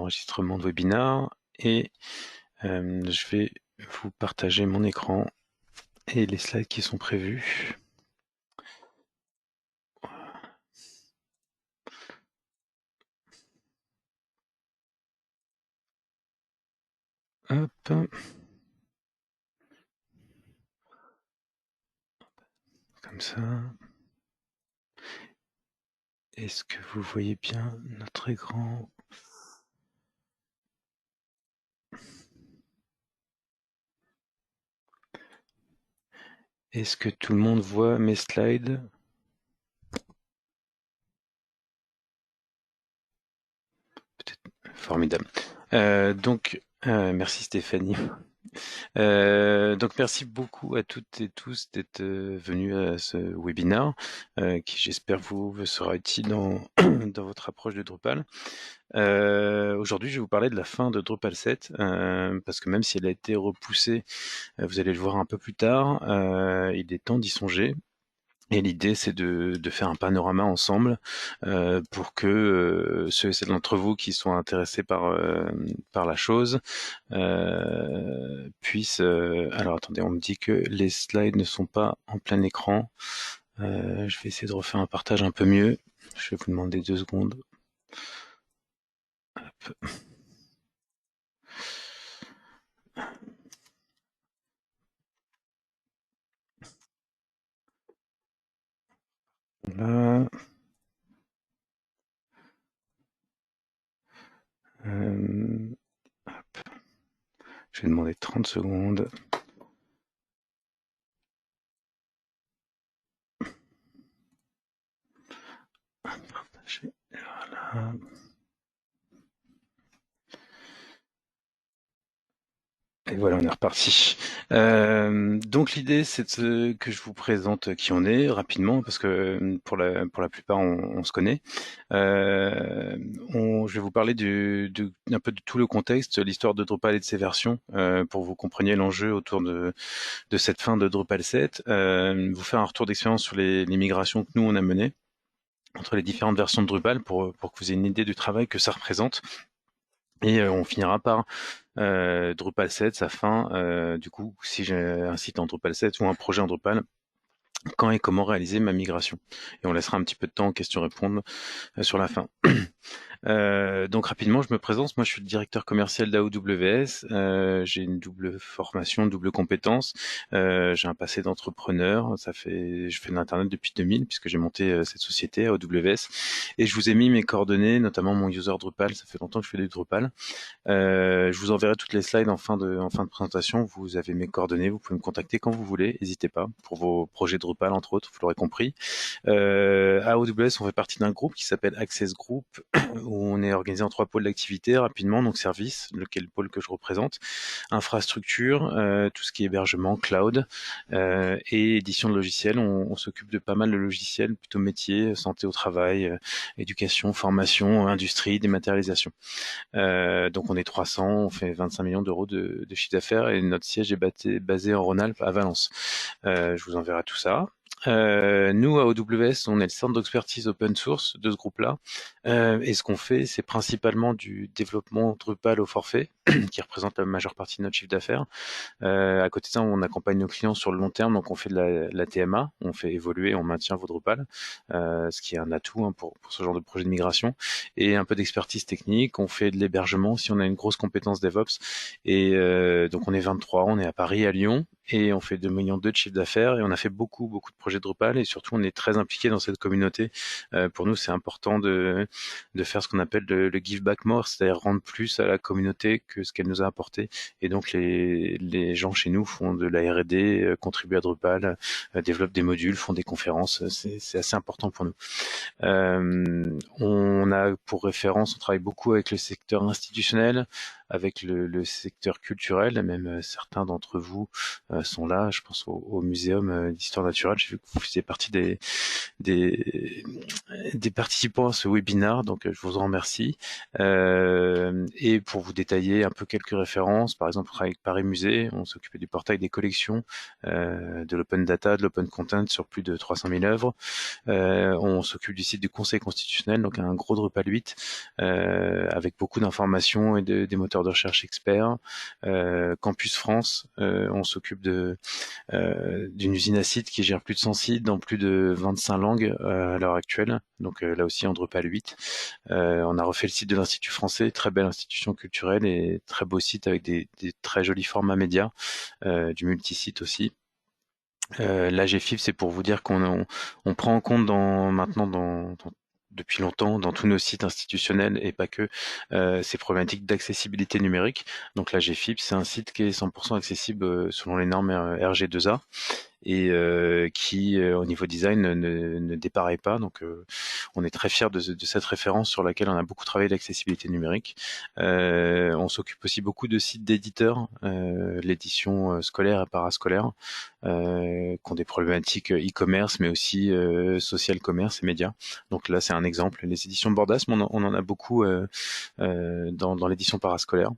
enregistrement de webinar et je vais vous partager mon écran et les slides qui sont prévus. Hop. Comme ça. Est-ce que vous voyez bien notre écran ? Est-ce que tout le monde voit mes slides ? Peut-être. Formidable. Merci Stéphanie. Donc merci beaucoup à toutes et tous d'être venus à ce webinaire qui j'espère vous sera utile dans, dans votre approche de Drupal. Aujourd'hui je vais vous parler de la fin de Drupal 7 parce que même si elle a été repoussée, vous allez le voir un peu plus tard, il est temps d'y songer. Et l'idée, c'est de faire un panorama ensemble pour que ceux et celles d'entre vous qui sont intéressés par la chose puissent... alors attendez, on me dit que les slides ne sont pas en plein écran. Je vais essayer de refaire un partage un peu mieux. Je vais vous demander 2 secondes. Hop. Là. Hop. Je vais demander 30 secondes. Partager. Voilà. Et voilà, on est reparti. Donc l'idée, c'est que je vous présente qui on est rapidement, parce que pour la plupart, on se connaît. Je vais vous parler un peu de tout le contexte, l'histoire de Drupal et de ses versions, pour que vous compreniez l'enjeu autour de cette fin de Drupal 7. Vous faire un retour d'expérience sur les migrations que nous, on a menées entre les différentes versions de Drupal pour que vous ayez une idée du travail que ça représente. Et on finira par Drupal 7, sa fin. Du coup, si j'ai un site en Drupal 7 ou un projet en Drupal, quand et comment réaliser ma migration. Et on laissera un petit peu de temps aux questions-répondre sur la fin. Donc rapidement, je me présente. Moi, je suis le directeur commercial d'AWS. J'ai une double formation, double compétence. J'ai un passé d'entrepreneur. Je fais de l'internet depuis 2000 puisque j'ai monté cette société AWS. Et je vous ai mis mes coordonnées, notamment mon user Drupal. Ça fait longtemps que je fais du Drupal. Je vous enverrai toutes les slides en fin de présentation. Vous avez mes coordonnées. Vous pouvez me contacter quand vous voulez. N'hésitez pas pour vos projets Drupal, entre autres. Vous l'aurez compris. À AWS, on fait partie d'un groupe qui s'appelle Access Group, où on est organisé en 3 pôles d'activité rapidement. Donc service, lequel pôle que je représente, infrastructure, tout ce qui est hébergement, cloud, et édition de logiciels. On s'occupe de pas mal de logiciels, plutôt métier, santé au travail, éducation, formation, industrie, dématérialisation. Donc on est 300, on fait 25 millions d'euros de chiffre d'affaires et notre siège est basé en Rhône-Alpes à Valence. Je vous enverrai tout ça. Nous, à AWS, on est le centre d'expertise open source de ce groupe-là. Et ce qu'on fait, c'est principalement du développement Drupal au forfait, qui représente la majeure partie de notre chiffre d'affaires. À côté de ça, on accompagne nos clients sur le long terme, donc on fait de la TMA, on fait évoluer, on maintient vos Drupal, ce qui est un atout pour ce genre de projet de migration, et un peu d'expertise technique. On fait de l'hébergement si on a une grosse compétence DevOps. Et donc on est 23, on est à Paris, à Lyon, et on fait 2,2 millions de chiffre d'affaires, et on a fait beaucoup de projets Drupal, et surtout on est très impliqué dans cette communauté. Pour nous, c'est important de faire ce qu'on appelle le give back more, c'est-à-dire rendre plus à la communauté que ce qu'elle nous a apporté. Et donc les gens chez nous font de la R&D, contribuent à Drupal, développent des modules, font des conférences. C'est assez important pour nous. On a pour référence, on travaille beaucoup avec le secteur institutionnel, avec le secteur culturel. Même certains d'entre vous sont là. Je pense au Muséum d'histoire naturelle. J'ai vu que vous faisiez partie des, des participants à ce webinaire, donc je vous en remercie. Et pour vous détailler un peu quelques références, par exemple avec Paris Musée, on s'occupait du portail des collections, de l'open data, de l'open content sur plus de 300 000 œuvres. On s'occupe du site du Conseil constitutionnel, donc un gros Drupal 8, avec beaucoup d'informations et des moteurs de recherche experts. Campus France, on s'occupe d'une usine à sites qui gère plus de 100 sites dans plus de 25 langues à l'heure actuelle. Donc là aussi en Drupal 8. On a refait le site de l'Institut français, très belle institution culturelle et très beau site avec des très jolis formats médias, du multisite aussi. L'AGFIP, c'est pour vous dire on prend en compte depuis longtemps dans tous nos sites institutionnels et pas que ces problématiques d'accessibilité numérique. Donc l'AGFIP, c'est un site qui est 100% accessible selon les normes RG2A et qui, au niveau design, ne dépareille pas. Donc, on est très fiers de cette référence sur laquelle on a beaucoup travaillé l'accessibilité numérique. On s'occupe aussi beaucoup de sites d'éditeurs, l'édition scolaire et parascolaire, qui ont des problématiques e-commerce, mais aussi social commerce et médias. Donc là, c'est un exemple. Les éditions Bordasme, on en a beaucoup dans l'édition parascolaire.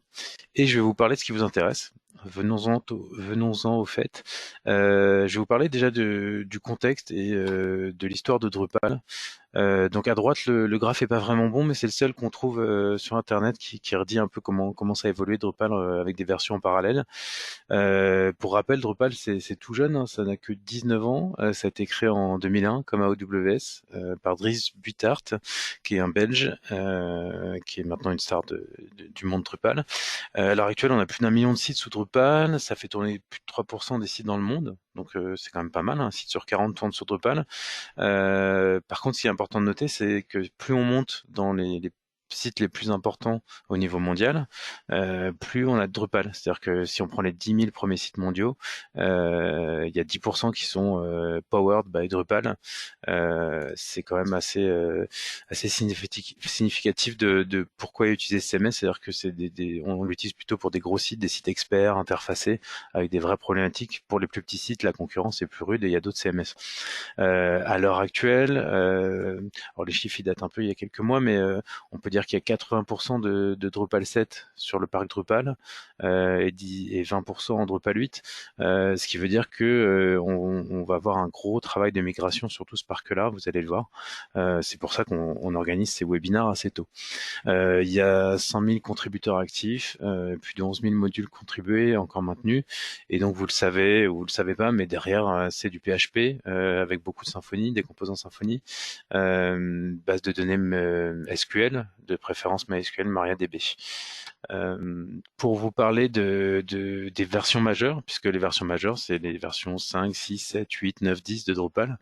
Et je vais vous parler de ce qui vous intéresse. Venons-en au fait. Je vais vous parler déjà du contexte et de l'histoire de Drupal. Donc à droite, le graphe est pas vraiment bon, mais c'est le seul qu'on trouve sur Internet qui redit un peu comment ça a évolué Drupal avec des versions en parallèle. Pour rappel, Drupal, c'est tout jeune, hein, ça n'a que 19 ans. Ça a été créé en 2001 comme AWS par Dries Buytaert, qui est un Belge, qui est maintenant une star du monde Drupal. À l'heure actuelle, on a plus d'1 million de sites sous Drupal. Ça fait tourner plus de 3% des sites dans le monde. Donc c'est quand même pas mal, un site sur 40 tourne sur Drupal. Par contre, ce qui est important de noter, c'est que plus on monte dans les sites les plus importants au niveau mondial, plus on a de Drupal. C'est-à-dire que si on prend les 10 000 premiers sites mondiaux, il y a 10% qui sont powered by Drupal. C'est quand même assez significatif de pourquoi utiliser CMS. C'est-à-dire que on l'utilise plutôt pour des gros sites, des sites experts, interfacés, avec des vraies problématiques. Pour les plus petits sites, la concurrence est plus rude et il y a d'autres CMS. À l'heure actuelle, alors les chiffres ils datent un peu il y a quelques mois, mais on peut dire qu'il y a 80% de Drupal 7 sur le parc Drupal et 20% en Drupal 8, ce qui veut dire que on va avoir un gros travail de migration sur tout ce parc-là, vous allez le voir. C'est pour ça qu'on organise ces webinaires assez tôt. Il y a 100 000 contributeurs actifs, plus de 11 000 modules contribués, encore maintenus. Et donc, vous le savez ou vous le savez pas, mais derrière, c'est du PHP avec beaucoup de Symfony, des composants Symfony, base de données SQL, de préférence MySQL, MariaDB. Pour vous parler des versions majeures, puisque les versions majeures, c'est les versions 5, 6, 7, 8, 9, 10 de Drupal.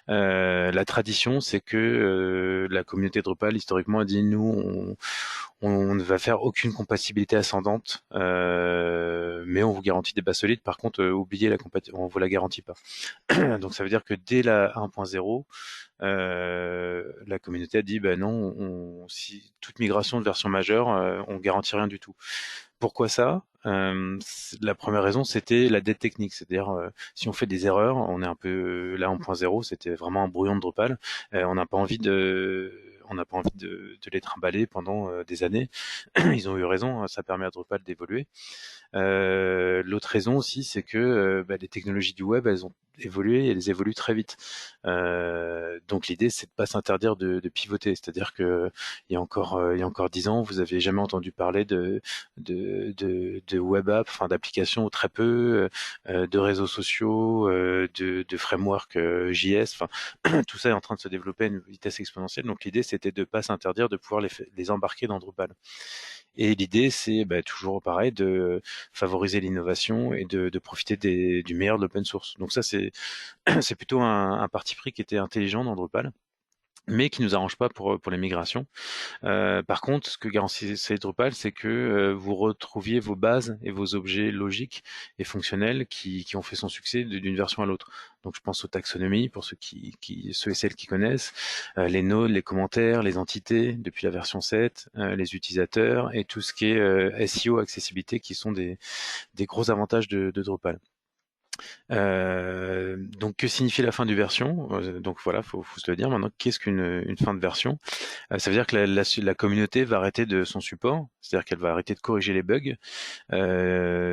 La tradition, c'est que la communauté Drupal, historiquement, a dit, nous, on ne va faire aucune compatibilité ascendante, mais on vous garantit des bases solides. Par contre, oubliez la compatibilité, on vous la garantit pas. Donc ça veut dire que dès la 1.0, la communauté a dit bah non, si toute migration de version majeure, on garantit rien du tout. Pourquoi ça? La première raison, c'était la dette technique, c'est-à-dire si on fait des erreurs, on est un peu là en 1.0, c'était vraiment un brouillon de Drupal. On n'a pas envie de les trimballer pendant des années. Ils ont eu raison, ça permet à Drupal d'évoluer. L'autre raison aussi, c'est que les technologies du web, elles ont évolué et elles évoluent très vite. Donc l'idée, c'est de pas s'interdire de pivoter. C'est-à-dire que il y a encore 10 ans, vous avez jamais entendu parler de web app, enfin d'applications très peu, de réseaux sociaux, de framework JS. Enfin, tout ça est en train de se développer à une vitesse exponentielle. Donc l'idée, c'était de pas s'interdire de pouvoir les embarquer dans Drupal. Et l'idée, c'est toujours pareil, de favoriser l'innovation et de profiter du meilleur de l'open source. Donc ça, c'est plutôt un parti pris qui était intelligent dans Drupal. mais qui nous arrange pas pour les migrations. Par contre, ce que garantissait Drupal, c'est que vous retrouviez vos bases et vos objets logiques et fonctionnels qui ont fait son succès d'une version à l'autre. Donc je pense aux taxonomies pour ceux et celles qui connaissent, les nodes, les commentaires, les entités depuis la version 7, les utilisateurs et tout ce qui est SEO, accessibilité, qui sont des gros avantages de Drupal. Donc que signifie la fin d'une version? Donc voilà, faut se le dire. Maintenant, qu'est-ce qu'une fin de version? Ça veut dire que la communauté va arrêter de son support, c'est-à-dire qu'elle va arrêter de corriger les bugs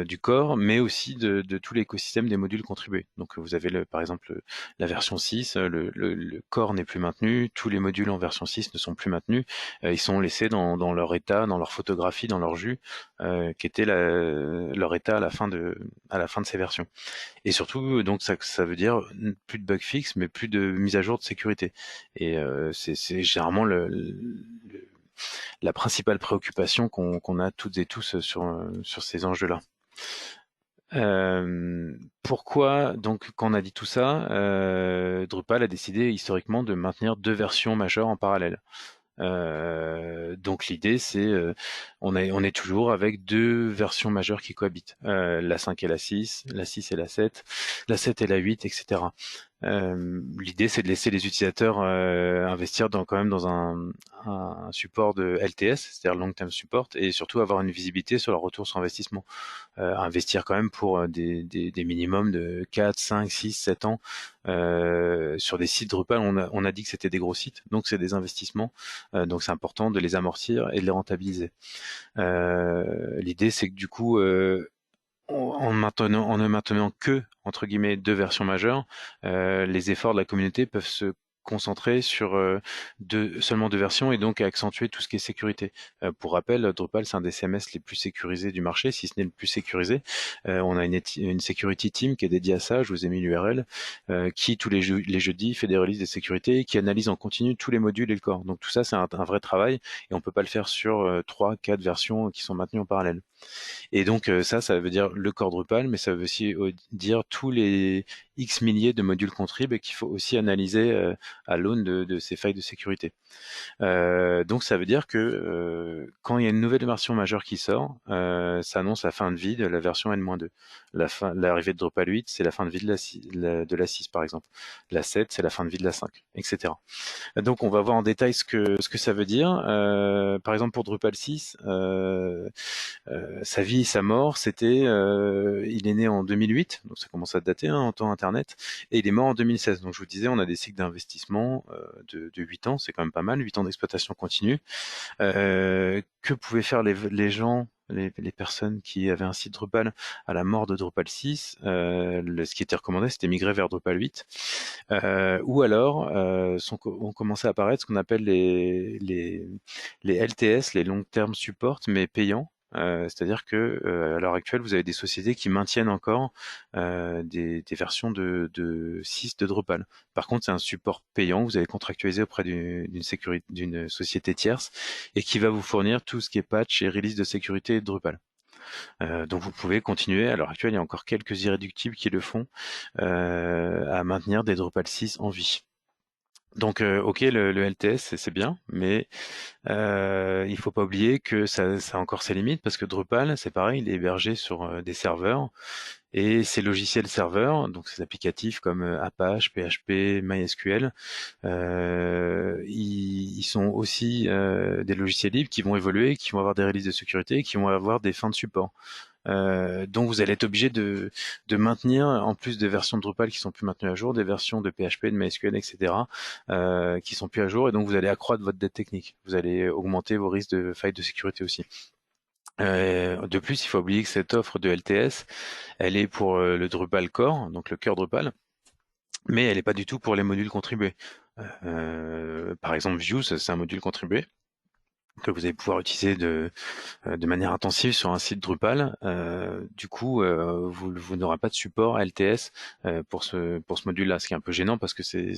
du corps, mais aussi de tout l'écosystème des modules contribués. Donc vous avez par exemple la version 6, le corps n'est plus maintenu, tous les modules en version 6 ne sont plus maintenus, ils sont laissés dans leur état, dans leur photographie, dans leur jus, qui était leur état à la fin de ces versions. Et surtout, donc ça veut dire plus de bug fixes, mais plus de mise à jour de sécurité. Et c'est généralement la principale préoccupation qu'on a toutes et tous sur ces enjeux-là. Pourquoi, donc, quand on a dit tout ça, Drupal a décidé historiquement de maintenir deux versions majeures en parallèle. Donc l'idée c'est on est toujours avec deux versions majeures qui cohabitent, la 5 et la 6 et la 7 et la 8, etc. L'idée c'est de laisser les utilisateurs investir quand même dans un support de LTS, c'est-à-dire Long Term Support, et surtout avoir une visibilité sur leur retour sur investissement. Investir quand même pour des minimums de 4, 5, 6, 7 ans sur des sites Drupal. On a dit que c'était des gros sites, donc c'est des investissements, donc c'est important de les amortir et de les rentabiliser. L'idée c'est que du coup en ne maintenant que entre guillemets deux versions majeures, les efforts de la communauté peuvent se concentrer sur seulement deux versions et donc accentuer tout ce qui est sécurité. Pour rappel, Drupal c'est un des CMS les plus sécurisés du marché, si ce n'est le plus sécurisé. On a une security team qui est dédiée à ça, je vous ai mis l'URL, qui tous les jeudis fait des releases de sécurité, qui analyse en continu tous les modules et le corps. Donc tout ça c'est un vrai travail et on peut pas le faire sur 3-4 versions qui sont maintenues en parallèle. Et donc ça veut dire le corps Drupal, mais ça veut aussi dire tous les X milliers de modules contrib qu'il faut aussi analyser à l'aune de ces failles de sécurité. Donc ça veut dire que quand il y a une nouvelle version majeure qui sort, ça annonce la fin de vie de la version N-2. L'arrivée de Drupal 8, c'est la fin de vie de la 6 par exemple. La 7, c'est la fin de vie de la 5, etc. Donc on va voir en détail ce que ça veut dire. Par exemple pour Drupal 6, sa vie et sa mort, c'était, il est né en 2008, donc ça commence à dater en temps internet, et il est mort en 2016. Donc je vous disais, on a des cycles d'investissement de 8 ans, c'est quand même pas mal, 8 ans d'exploitation continue. Que pouvaient faire les gens, les personnes qui avaient un site Drupal à la mort de Drupal 6? Ce qui était recommandé, c'était migrer vers Drupal 8. Ou alors, ont commencé à apparaître ce qu'on appelle les LTS, les Long Term Support, mais payants. C'est-à-dire que à l'heure actuelle, vous avez des sociétés qui maintiennent encore des versions de 6 de Drupal. Par contre, c'est un support payant, vous allez contractualiser auprès d'une société tierce et qui va vous fournir tout ce qui est patch et release de sécurité de Drupal. Donc vous pouvez continuer, à l'heure actuelle il y a encore quelques irréductibles qui le font, à maintenir des Drupal 6 en vie. Donc ok, le LTS c'est bien, mais il faut pas oublier que ça a encore ses limites parce que Drupal c'est pareil, il est hébergé sur des serveurs et ces logiciels serveurs, donc ces applicatifs comme Apache, PHP, MySQL, ils sont aussi des logiciels libres qui vont évoluer, qui vont avoir des releases de sécurité, qui vont avoir des fins de support. Donc vous allez être obligé de maintenir, en plus des versions de Drupal qui sont plus maintenues à jour, des versions de PHP, de MySQL, etc. Qui sont plus à jour, et donc vous allez accroître votre dette technique. Vous allez augmenter vos risques de failles de sécurité aussi. De plus, il faut oublier que cette offre de LTS, elle est pour le Drupal Core, donc le cœur Drupal, mais elle n'est pas du tout pour les modules contribués. Par exemple, Views, c'est un module contribué que vous allez pouvoir utiliser de manière intensive sur un site Drupal. Du coup, vous n'aurez pas de support LTS pour ce module-là, ce qui est un peu gênant parce que c'est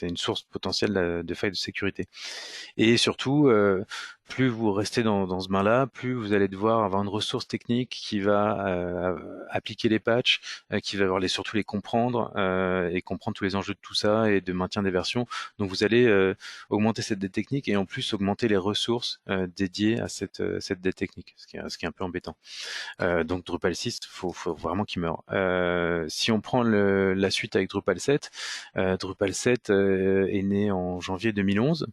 une source potentielle de failles de sécurité. Et surtout, plus vous restez dans ce bain-là, plus vous allez devoir avoir une ressource technique qui va appliquer les patchs, qui va surtout les comprendre et comprendre tous les enjeux de tout ça et de maintien des versions. Donc vous allez augmenter cette dette technique et en plus augmenter les ressources dédiées à cette dette technique, ce qui est un peu embêtant. Donc Drupal 6, faut vraiment qu'il meure. Si on prend la suite avec Drupal 7, Drupal 7 est né en janvier 2011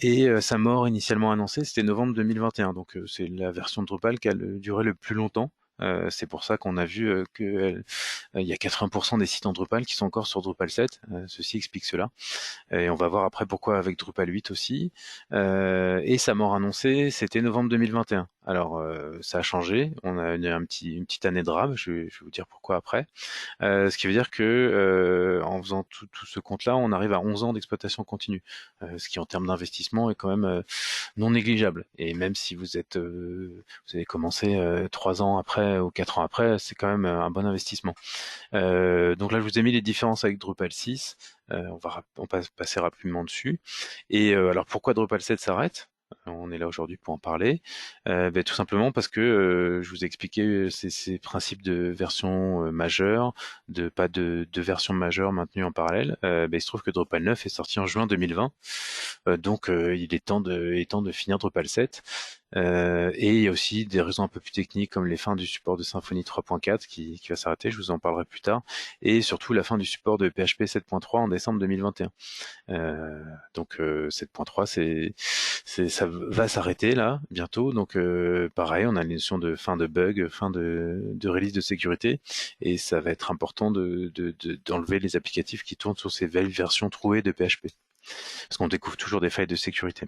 et sa mort initialement annoncée, c'était novembre 2021. Donc c'est la version de Drupal qui a duré le plus longtemps. C'est pour ça qu'on a vu qu'il y a 80% des sites en Drupal qui sont encore sur Drupal 7. Ceci explique cela. Et on va voir après pourquoi avec Drupal 8 aussi. Et sa mort annoncée, c'était novembre 2021. Alors ça a changé. On a une petite année de rab. Je vais vous dire pourquoi après. Ce qui veut dire que en faisant tout ce compte-là, on arrive à 11 ans d'exploitation continue, ce qui en termes d'investissement est quand même non négligeable. Et même si vous avez commencé 3 ans après ou 4 ans après, c'est quand même un bon investissement. Donc là, je vous ai mis les différences avec Drupal 6. On va passer rapidement dessus. Et alors pourquoi Drupal 7 s'arrête? On est là aujourd'hui pour en parler. Tout simplement parce que je vous ai expliqué ces principes de version majeure, de pas de version majeure maintenue en parallèle. Il se trouve que Drupal 9 est sorti en juin 2020, donc il est temps de finir Drupal 7. Et il y a aussi des raisons un peu plus techniques comme les fins du support de Symfony 3.4 qui va s'arrêter, je vous en parlerai plus tard, et surtout la fin du support de PHP 7.3 en décembre 2021. Donc 7.3, ça va s'arrêter là bientôt. Donc pareil, on a une notion de fin de bug, fin de release de sécurité, et ça va être important d'enlever les applicatifs qui tournent sur ces vieilles versions trouées de PHP, parce qu'on découvre toujours des failles de sécurité.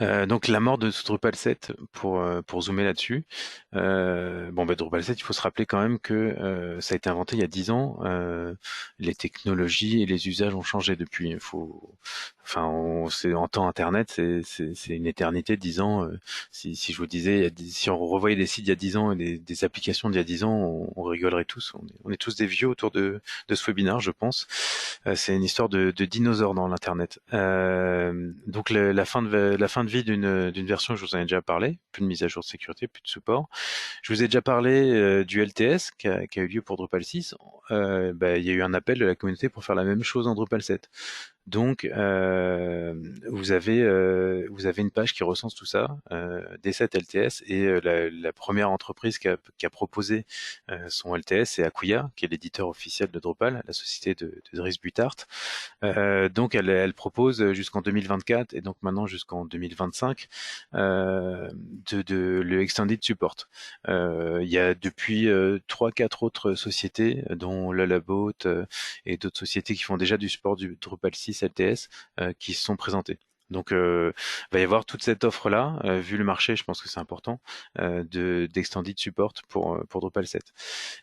Donc la mort de Drupal 7, pour zoomer là-dessus. Drupal 7, il faut se rappeler quand même que ça a été inventé il y a 10 ans. Les technologies et les usages ont changé depuis. C'est en temps Internet, c'est une éternité. 10 ans. Si je vous disais, si on revoyait des sites il y a 10 ans et des applications d'il y a 10 ans, on rigolerait tous. On est tous des vieux autour de ce webinaire, je pense. C'est une histoire de dinosaures dans l'internet. Donc la fin de vie d'une version, je vous en ai déjà parlé, plus de mise à jour de sécurité, plus de support. Je vous ai déjà parlé du LTS qui a eu lieu pour Drupal 6. Il y a eu un appel de la communauté pour faire la même chose en Drupal 7. Donc vous avez une page qui recense tout ça, D7 LTS, et la première entreprise qui a proposé son LTS, c'est Acquia, qui est l'éditeur officiel de Drupal, la société de Dries Buttart. Donc elle propose jusqu'en 2024 et donc maintenant jusqu'en 2025 le extended support. Il y a depuis 3-4 autres sociétés, dont Lullaboat et d'autres sociétés qui font déjà du support du Drupal 6 LTS qui se sont présentées. Donc, va y avoir toute cette offre-là. Vu le marché, je pense que c'est important d'extended support pour Drupal 7.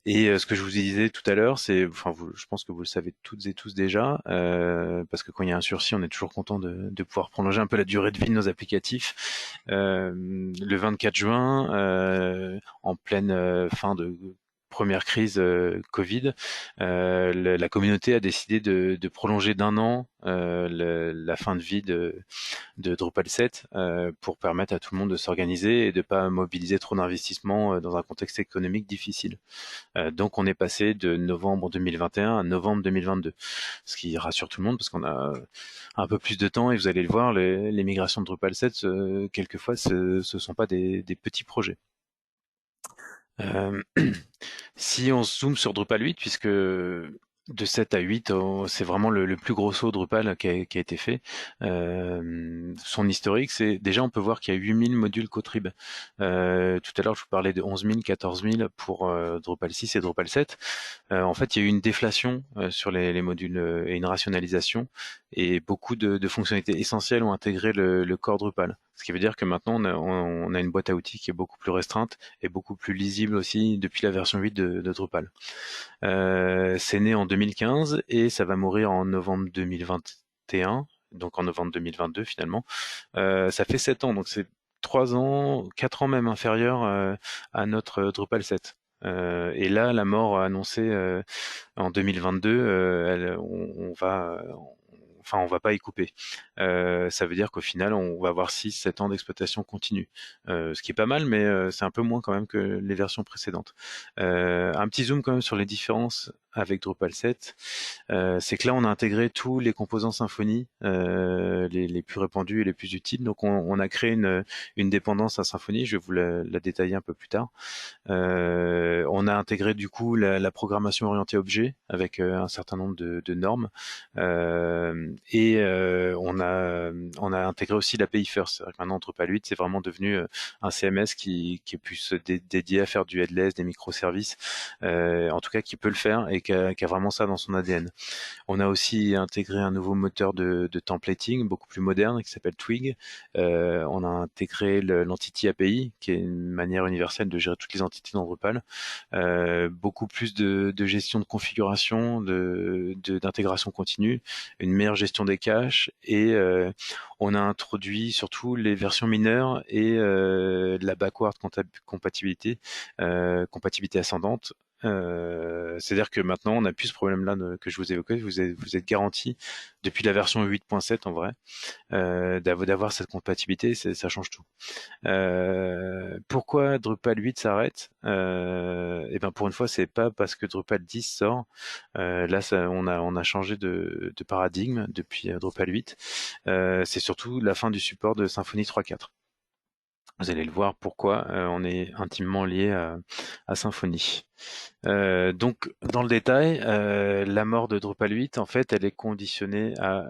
Et ce que je vous disais tout à l'heure, je pense que vous le savez toutes et tous déjà, parce que quand il y a un sursis, on est toujours content de pouvoir prolonger un peu la durée de vie de nos applicatifs. Le 24 juin, en pleine fin de première crise Covid, la communauté a décidé de prolonger d'1 an la fin de vie de Drupal 7 pour permettre à tout le monde de s'organiser et de pas mobiliser trop d'investissements dans un contexte économique difficile. Donc on est passé de novembre 2021 à novembre 2022, ce qui rassure tout le monde parce qu'on a un peu plus de temps et vous allez le voir, les migrations de Drupal 7 quelquefois ce sont pas des petits projets. Euh, Si on zoome sur Drupal 8, puisque de 7 à 8, c'est vraiment le plus gros saut Drupal qui a été fait. Son historique, c'est déjà on peut voir qu'il y a 8000 modules Cotrib. Tout à l'heure, je vous parlais de 11 000, 14 000 pour Drupal 6 et Drupal 7. En fait, il y a eu une déflation sur les modules et une rationalisation, et beaucoup de fonctionnalités essentielles ont intégré le core Drupal. Ce qui veut dire que maintenant, on a une boîte à outils qui est beaucoup plus restreinte et beaucoup plus lisible aussi depuis la version 8 de Drupal. C'est né en 2015 et ça va mourir en novembre 2021, donc en novembre 2022 finalement. Ça fait 7 ans, donc c'est 3 ans, 4 ans même inférieur à notre Drupal 7. Et là, la mort annoncée en 2022, enfin on va pas y couper. Ça veut dire qu'au final on va avoir 6-7 ans d'exploitation continue, ce qui est pas mal, mais c'est un peu moins quand même que les versions précédentes. Un petit zoom quand même sur les différences avec Drupal 7, c'est que là on a intégré tous les composants Symfony, les plus répandus et les plus utiles. Donc on a créé une dépendance à Symfony, je vais vous la détailler un peu plus tard. On a intégré du coup la programmation orientée objet avec un certain nombre de normes, et on a intégré aussi l'API First. C'est-à-dire que maintenant Drupal 8 c'est vraiment devenu un CMS qui est plus dédié à faire du headless, des microservices, en tout cas qui peut le faire et qui a vraiment ça dans son ADN. On a aussi intégré un nouveau moteur de templating beaucoup plus moderne qui s'appelle Twig. On a intégré l'Entity API, qui est une manière universelle de gérer toutes les entités dans Drupal. Beaucoup plus de gestion de configuration, d'intégration continue, une meilleure gestion des caches, et on a introduit surtout les versions mineures et la backward compatibilité, compatibilité ascendante. C'est-à-dire que maintenant, on n'a plus ce problème-là que je vous évoquais. Vous êtes garanti depuis la version 8.7 en vrai, d'avoir cette compatibilité. Ça change tout. Pourquoi Drupal 8 s'arrête? Et ben pour une fois, c'est pas parce que Drupal 10 sort. Là, on a changé de paradigme depuis Drupal 8. C'est surtout la fin du support de Symfony 3.4. Vous allez le voir pourquoi on est intimement lié à Symfony. Donc, dans le détail, la mort de Drupal 8, en fait, elle est conditionnée à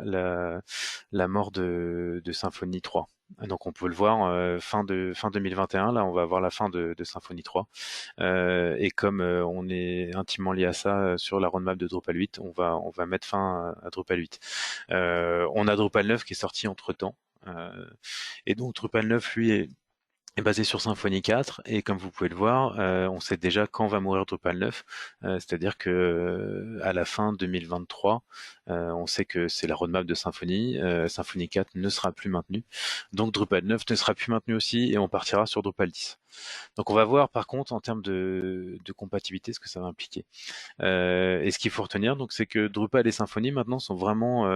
la mort de Symfony 3. Donc, on peut le voir fin 2021. Là, on va avoir la fin de Symfony 3. Et comme on est intimement lié à ça sur la roadmap de Drupal 8, on va mettre fin à Drupal 8. On a Drupal 9 qui est sorti entre temps. Et donc, Drupal 9, lui, est basé sur Symfony 4, et comme vous pouvez le voir, on sait déjà quand va mourir Drupal 9, c'est-à-dire que à la fin 2023, on sait que c'est la roadmap de Symfony. Symfony 4 ne sera plus maintenu, donc Drupal 9 ne sera plus maintenu aussi, et on partira sur Drupal 10. Donc on va voir par contre en termes de compatibilité ce que ça va impliquer. Et ce qu'il faut retenir, donc, c'est que Drupal et Symfony maintenant sont vraiment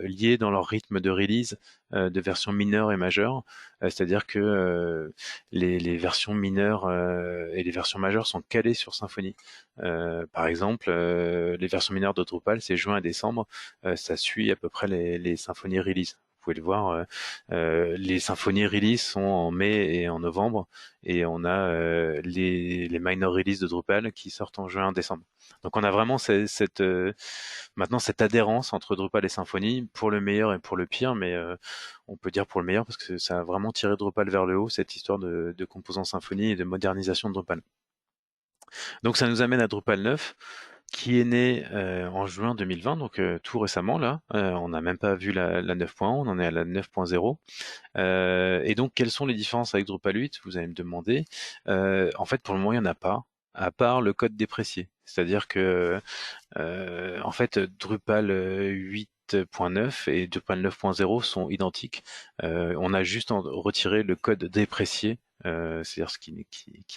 liés dans leur rythme de release de versions mineures et majeures. C'est-à-dire que les versions mineures et les versions majeures sont calées sur Symfony. Par exemple, les versions mineures de Drupal, c'est juin et décembre. Ça suit à peu près les Symfony release. Vous pouvez le voir, les Symfony release sont en mai et en novembre, et on a les minor release de Drupal qui sortent en juin-décembre. Donc on a vraiment maintenant cette adhérence entre Drupal et Symfony, pour le meilleur et pour le pire, mais on peut dire pour le meilleur parce que ça a vraiment tiré Drupal vers le haut, cette histoire de composants Symfony et de modernisation de Drupal. Donc ça nous amène à Drupal 9, qui est né en juin 2020, donc tout récemment là. On n'a même pas vu la 9.1, on en est à la 9.0. Et donc quelles sont les différences avec Drupal 8, vous allez me demander. En fait, pour le moment, il n'y en a pas, à part le code déprécié. C'est-à-dire que en fait, Drupal 8.9 et Drupal 9.0 sont identiques. On a juste retiré le code déprécié, c'est-à-dire ce qui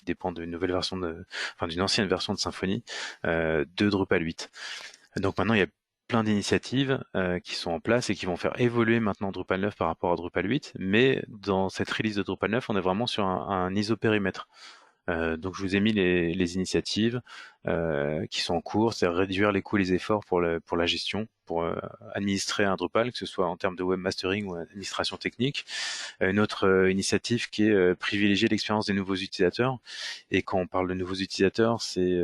dépend d'une nouvelle version d'une ancienne version de Symfony, de Drupal 8. Donc maintenant, il y a plein d'initiatives qui sont en place et qui vont faire évoluer maintenant Drupal 9 par rapport à Drupal 8, mais dans cette release de Drupal 9, on est vraiment sur un isopérimètre. Donc je vous ai mis les initiatives qui sont en cours, c'est réduire les coûts et les efforts pour la gestion, pour administrer un Drupal, que ce soit en termes de webmastering ou administration technique. Une autre initiative qui est privilégier l'expérience des nouveaux utilisateurs. Et quand on parle de nouveaux utilisateurs, c'est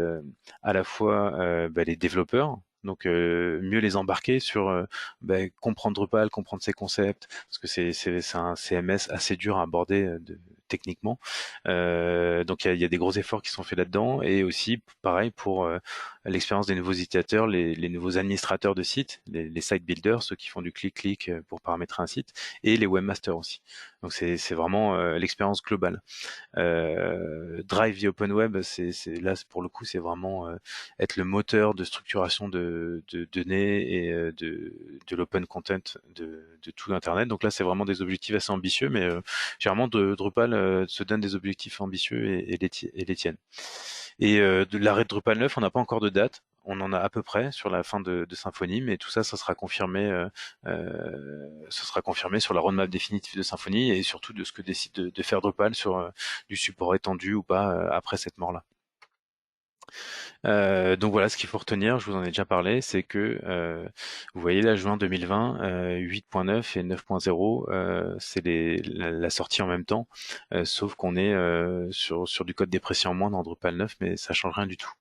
à la fois les développeurs, donc mieux les embarquer sur comprendre Drupal, comprendre ses concepts, parce que c'est un CMS assez dur à aborder techniquement. Donc il y a des gros efforts qui sont faits là-dedans, et aussi pareil pour l'expérience des nouveaux utilisateurs, les nouveaux administrateurs de sites, les site builders, ceux qui font du clic-clic pour paramétrer un site, et les webmasters aussi. Donc c'est vraiment l'expérience globale. Drive the Open Web, là pour le coup, c'est vraiment être le moteur de structuration de données et de l'open content de tout Internet. Donc là, c'est vraiment des objectifs assez ambitieux, mais généralement Drupal se donne des objectifs ambitieux et les tiennent. Et de l'arrêt de Drupal 9, on n'a pas encore de date. on en a à peu près sur la fin de Symfony, mais tout ça, ça sera confirmé sur la roadmap définitive de Symfony et surtout de ce que décide de faire Drupal sur du support étendu ou pas après cette mort-là. Donc voilà, ce qu'il faut retenir, je vous en ai déjà parlé, c'est que vous voyez là, juin 2020, 8.9 et 9.0, c'est la sortie en même temps, sauf qu'on est sur du code déprécié en moins dans Drupal 9, mais ça change rien du tout.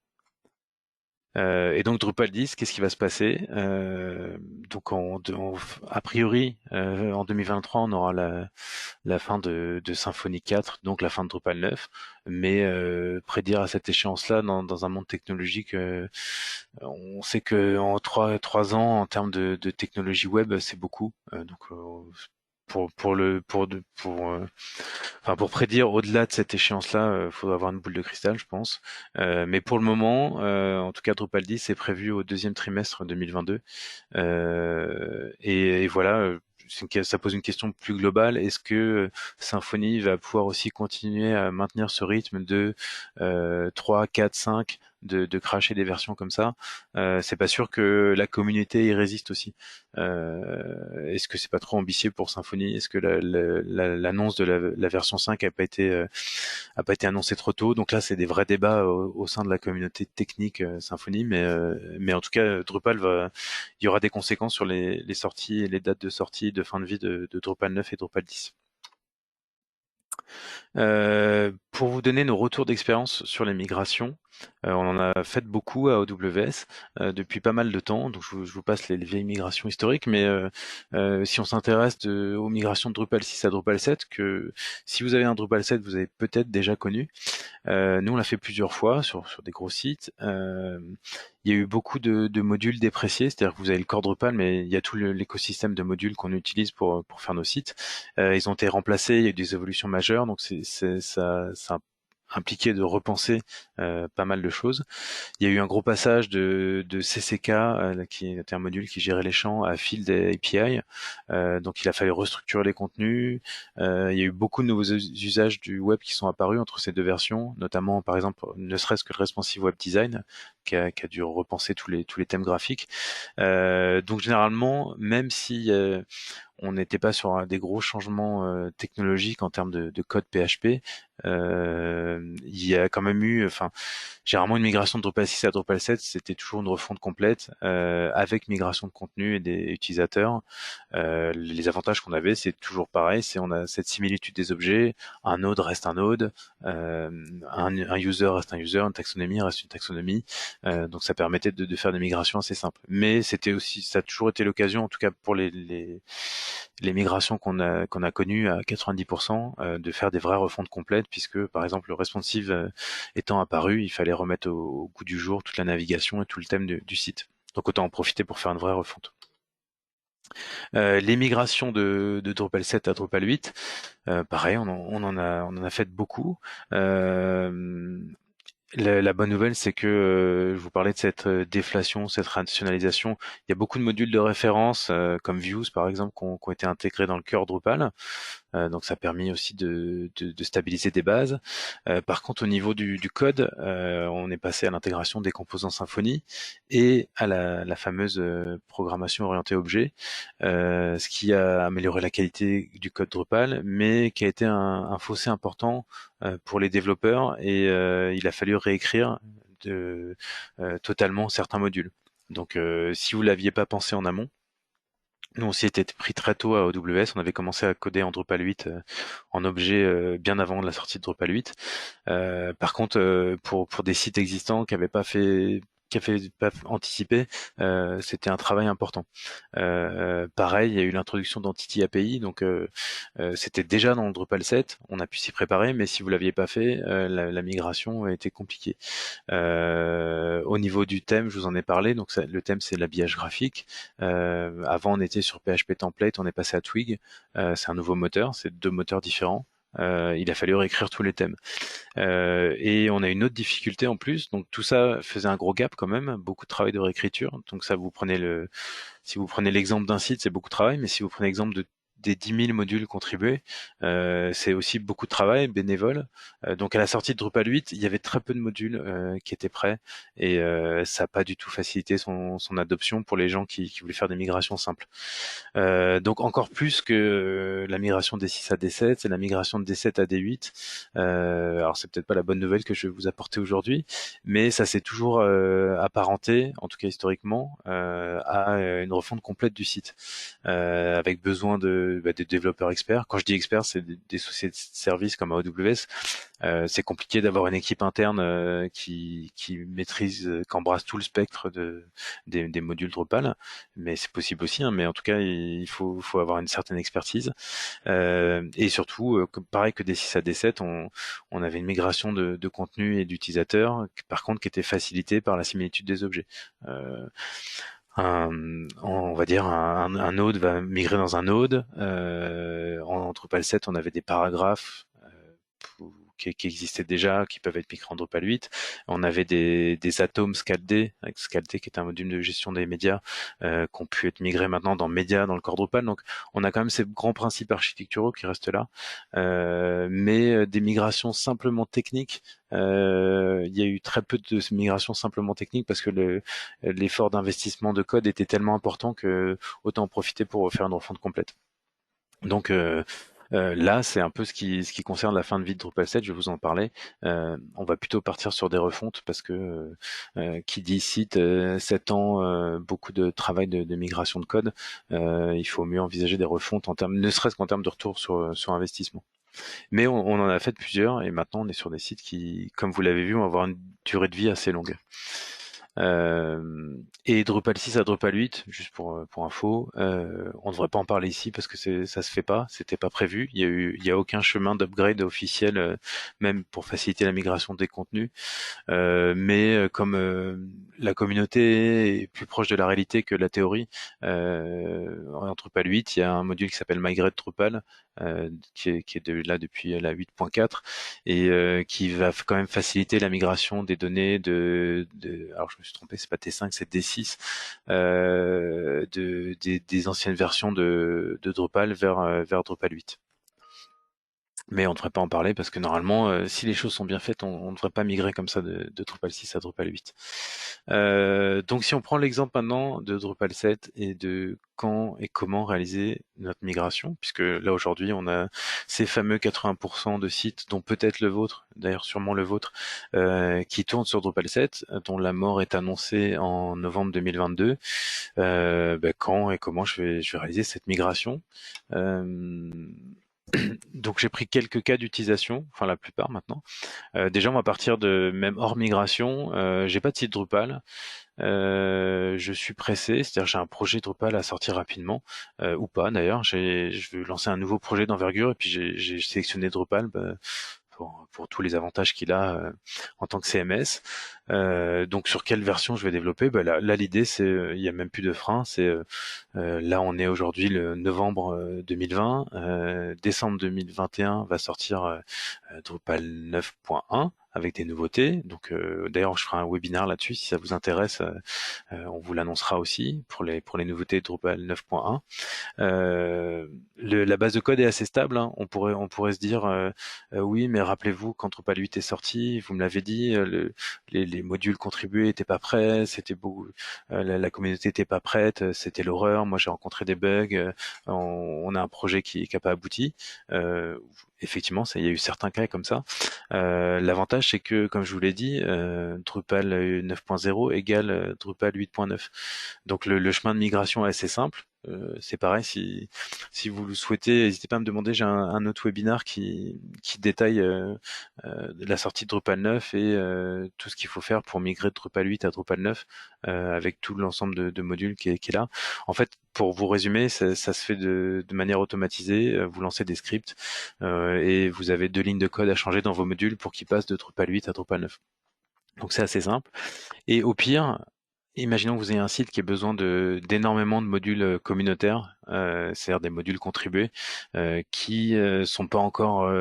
Et donc Drupal 10, qu'est-ce qui va se passer? Donc a priori, en 2023, on aura la fin de Symfony 4, donc la fin de Drupal 9. Mais prédire à cette échéance-là, dans un monde technologique, on sait que en trois ans, en termes de technologie web, c'est beaucoup. Pour prédire au-delà de cette échéance-là, il faudra avoir une boule de cristal, je pense. Mais pour le moment, en tout cas, Drupal 10 est prévu au deuxième trimestre 2022. Et voilà, ça pose une question plus globale. Est-ce que Symfony va pouvoir aussi continuer à maintenir ce rythme de 3, 4, 5 de crasher des versions comme ça? C'est pas sûr que la communauté y résiste aussi. Est-ce que c'est pas trop ambitieux pour Symfony? Est-ce que l'annonce de la version 5 a pas été annoncée trop tôt? Donc là, c'est des vrais débats au sein de la communauté technique Symfony, mais en tout cas, il y aura des conséquences sur les sorties et les dates de sortie de fin de vie de Drupal 9 et Drupal 10. Pour vous donner nos retours d'expérience sur les migrations, on en a fait beaucoup à AWS depuis pas mal de temps, donc je vous passe les vieilles migrations historiques, mais si on s'intéresse aux migrations de Drupal 6 à Drupal 7, que si vous avez un Drupal 7, vous avez peut-être déjà connu. Nous, on l'a fait plusieurs fois sur des gros sites. Il y a eu beaucoup de modules dépréciés, c'est-à-dire que vous avez le core Drupal, mais il y a tout l'écosystème de modules qu'on utilise pour faire nos sites. Ils ont été remplacés, il y a eu des évolutions majeures, donc ça a impliqué de repenser pas mal de choses. Il y a eu un gros passage de CCK, qui était un module qui gérait les champs, à Field API. Donc il a fallu restructurer les contenus. Il y a eu beaucoup de nouveaux usages du web qui sont apparus entre ces deux versions, notamment par exemple, ne serait-ce que le responsive web design, qui a dû repenser tous les thèmes graphiques. Donc généralement, même si on n'était pas sur des gros changements technologiques en termes de code PHP, il y a quand même eu, enfin, généralement une migration de Drupal 6 à Drupal 7, c'était toujours une refonte complète avec migration de contenu et des utilisateurs. Les avantages qu'on avait, c'est toujours pareil, c'est on a cette similitude des objets, un node reste un node, un user reste un user, une taxonomie reste une taxonomie. Donc ça permettait de faire des migrations assez simples. Mais c'était aussi, ça a toujours été l'occasion, en tout cas pour les migrations qu'on a connues à 90%, de faire des vraies refontes complètes, puisque par exemple le responsive étant apparu, il fallait remettre au goût du jour toute la navigation et tout le thème du site. Donc autant en profiter pour faire une vraie refonte. Les migrations de Drupal 7 à Drupal 8, pareil, on en a fait beaucoup. La bonne nouvelle, c'est que je vous parlais de cette déflation, cette rationalisation. Il y a beaucoup de modules de référence, comme Views par exemple, qui ont été intégrés dans le cœur Drupal. Donc ça a permis aussi de stabiliser des bases. Par contre, au niveau du code, on est passé à l'intégration des composants Symfony et à la fameuse programmation orientée objet, ce qui a amélioré la qualité du code Drupal, mais qui a été un fossé important pour les développeurs, et il a fallu réécrire totalement certains modules. Donc si vous l'aviez pas pensé en amont, nous on s'y était pris très tôt à AWS, on avait commencé à coder en Drupal 8 en objet bien avant la sortie de Drupal 8. Par contre, pour des sites existants qui avaient pas anticipé, c'était un travail important. Pareil, il y a eu l'introduction d'Entity API, donc c'était déjà dans le Drupal 7, on a pu s'y préparer, mais si vous l'aviez pas fait, la migration a été compliquée. Au niveau du thème, je vous en ai parlé, donc le thème c'est l'habillage graphique. Avant on était sur PHP Template, on est passé à Twig, c'est un nouveau moteur, c'est deux moteurs différents. Il a fallu réécrire tous les thèmes. Et on a une autre difficulté en plus, donc tout ça faisait un gros gap quand même, beaucoup de travail de réécriture. Donc ça, si vous prenez l'exemple d'un site, c'est beaucoup de travail, mais si vous prenez l'exemple des 10 000 modules contribués, c'est aussi beaucoup de travail bénévole. Donc à la sortie de Drupal 8, il y avait très peu de modules qui étaient prêts et ça n'a pas du tout facilité son adoption pour les gens qui voulaient faire des migrations simples. Donc encore plus que la migration D6 à D7, c'est la migration de D7 à D8. Alors c'est peut-être pas la bonne nouvelle que je vais vous apporter aujourd'hui, mais ça s'est toujours apparenté, en tout cas historiquement, à une refonte complète du site, avec besoin de développeurs experts. Quand je dis experts, c'est des sociétés de services comme AWS. C'est compliqué d'avoir une équipe interne qui maîtrise, qu'embrasse tout le spectre des modules Drupal, mais c'est possible aussi, hein, mais en tout cas, il faut avoir une certaine expertise. Et surtout, pareil que D6 à D7, on avait une migration de contenu et d'utilisateurs, par contre, qui était facilitée par la similitude des objets. Euh, on va dire un node va migrer dans un node. En Drupal 7, on avait des paragraphes qui existaient déjà, qui peuvent être migrés en Drupal 8. On avait des atomes scaldés, avec Scaldé qui est un module de gestion des médias, qui ont pu être migrés maintenant dans Média, dans le corps Drupal. Donc on a quand même ces grands principes architecturaux qui restent là, mais des migrations simplement techniques. Il y a eu très peu de migrations simplement techniques parce que l'effort d'investissement de code était tellement important que autant en profiter pour faire une refonte complète. Donc là, c'est un peu ce qui concerne la fin de vie de Drupal 7, je vais vous en parler. On va plutôt partir sur des refontes parce que qui dit site 7 ans, beaucoup de travail de migration de code, il faut mieux envisager des refontes en termes, ne serait-ce qu'en termes de retour sur investissement. Mais on en a fait plusieurs et maintenant on est sur des sites qui, comme vous l'avez vu, vont avoir une durée de vie assez longue. Et Drupal 6 à Drupal 8, juste pour info, on ne devrait pas en parler ici parce que ça se fait pas, c'était pas prévu. Il y a aucun chemin d'upgrade officiel, même pour faciliter la migration des contenus. Mais comme la communauté est plus proche de la réalité que la théorie, en Drupal 8, il y a un module qui s'appelle Migrate Drupal, qui est là depuis la 8.4 et qui va quand même faciliter la migration des données alors je me suis trompé, c'est pas T5, c'est D6, des anciennes versions de Drupal vers Drupal 8. Mais on ne devrait pas en parler parce que normalement, si les choses sont bien faites, on ne devrait pas migrer comme ça de Drupal 6 à Drupal 8. Donc si on prend l'exemple maintenant de Drupal 7 et de quand et comment réaliser notre migration, puisque là aujourd'hui on a ces fameux 80% de sites, dont peut-être le vôtre, d'ailleurs sûrement le vôtre, qui tournent sur Drupal 7, dont la mort est annoncée en novembre 2022. Quand et comment je vais réaliser cette migration. Donc j'ai pris quelques cas d'utilisation, enfin la plupart maintenant. Déjà on va partir de même hors migration. J'ai pas de site Drupal. Je suis pressé, c'est-à-dire j'ai un projet Drupal à sortir rapidement, ou pas d'ailleurs. Je veux lancer un nouveau projet d'envergure et puis j'ai sélectionné Drupal. Pour tous les avantages qu'il a en tant que CMS. Donc sur quelle version je vais développer? Là l'idée c'est, il y a même plus de frein. C'est là on est aujourd'hui le novembre 2020, décembre 2021 va sortir Drupal 9.1 avec des nouveautés. Donc d'ailleurs je ferai un webinaire là-dessus si ça vous intéresse. On vous l'annoncera aussi pour les nouveautés de Drupal 9.1. La base de code est assez stable, hein. On pourrait se dire oui, mais rappelez-vous quand Drupal 8 est sorti, vous me l'avez dit, les modules contribués étaient pas prêts, c'était beau, la communauté était pas prête, c'était l'horreur. Moi, j'ai rencontré des bugs. On a un projet qui n'a pas abouti. Effectivement, il y a eu certains cas comme ça. L'avantage, c'est que, comme je vous l'ai dit, Drupal 9.0 égale Drupal 8.9. Donc le chemin de migration est assez simple. C'est pareil, si vous le souhaitez, n'hésitez pas à me demander. J'ai un autre webinaire qui détaille la sortie de Drupal 9 et tout ce qu'il faut faire pour migrer de Drupal 8 à Drupal 9 avec tout l'ensemble de modules qui est là. En fait, pour vous résumer, ça se fait de manière automatisée. Vous lancez des scripts et vous avez 2 lignes de code à changer dans vos modules pour qu'ils passent de Drupal 8 à Drupal 9. Donc c'est assez simple. Et au pire, imaginons que vous ayez un site qui a besoin d'énormément de modules communautaires, c'est-à-dire des modules contribués, qui sont pas encore